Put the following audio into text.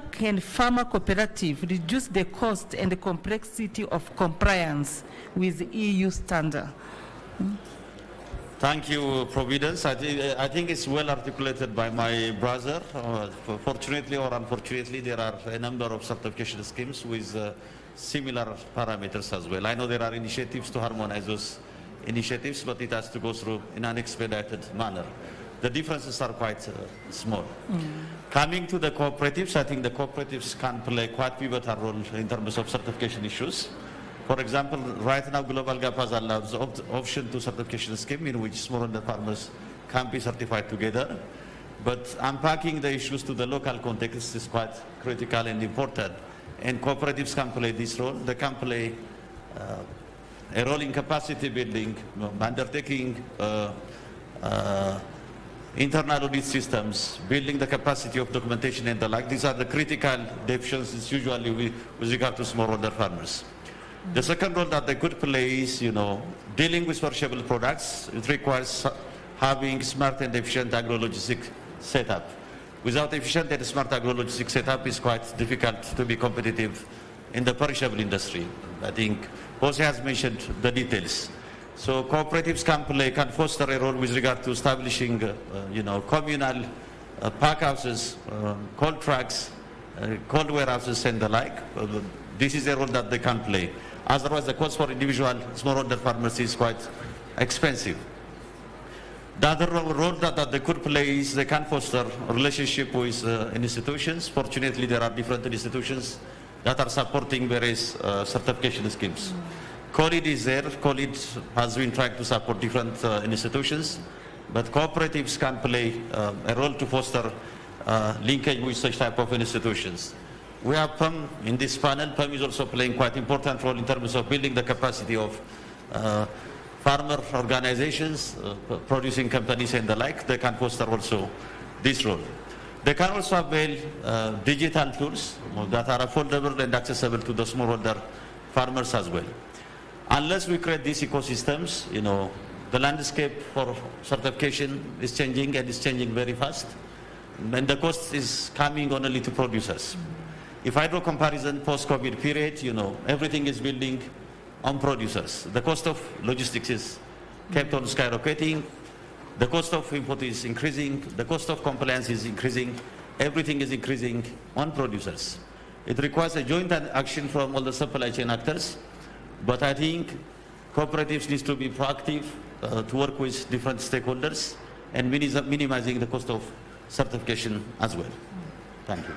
can farmer cooperative reduce the cost and the complexity of compliance with EU standard? Thank you, Providence. I think it's well articulated by my brother. Fortunately or unfortunately, there are a number of certification schemes with similar parameters as well. I know there are initiatives to harmonize those initiatives, but it has to go through in an expedited manner. The differences are quite small. Coming to the cooperatives, I think the cooperatives can play quite pivotal role in terms of certification issues. For example, right now Global Gap has allowed the option to certification scheme in which smallholder farmers can be certified together. But unpacking the issues to the local context is quite critical and important. And cooperatives can play this role. They can play a role in capacity building, undertaking internal audit systems, building the capacity of documentation and the like. These are the critical deficiencies usually with regard to smallholder farmers. The second role that they could play is, dealing with perishable products. It requires having smart and efficient agro-logistic setup. Without efficient and smart agro-logistic setup, it's quite difficult to be competitive in the perishable industry. I think Jose has mentioned the details. So cooperatives can foster a role with regard to establishing, communal pack houses, cold trucks, cold warehouses and the like. This is a role that they can play. Otherwise, the cost for individual smallholder farmers is quite expensive. The other role that they could play is they can foster a relationship with institutions. Fortunately, there are different institutions that are supporting various certification schemes. COLID is there. COLID has been trying to support different institutions, but cooperatives can play a role to foster linkage with such type of institutions. We have PEM in this panel. PEM is also playing quite important role in terms of building the capacity of farmer organizations, producing companies and the like. They can foster also this role. They can also avail digital tools that are affordable and accessible to the smallholder farmers as well. Unless we create these ecosystems, the landscape for certification is changing and is changing very fast. And the cost is coming only to producers. If I draw comparison post-COVID period, everything is building on producers. The cost of logistics is kept on skyrocketing. The cost of input is increasing. The cost of compliance is increasing. Everything is increasing on producers. It requires a joint action from all the supply chain actors. But I think cooperatives need to be proactive to work with different stakeholders and minimizing the cost of certification as well. Thank you.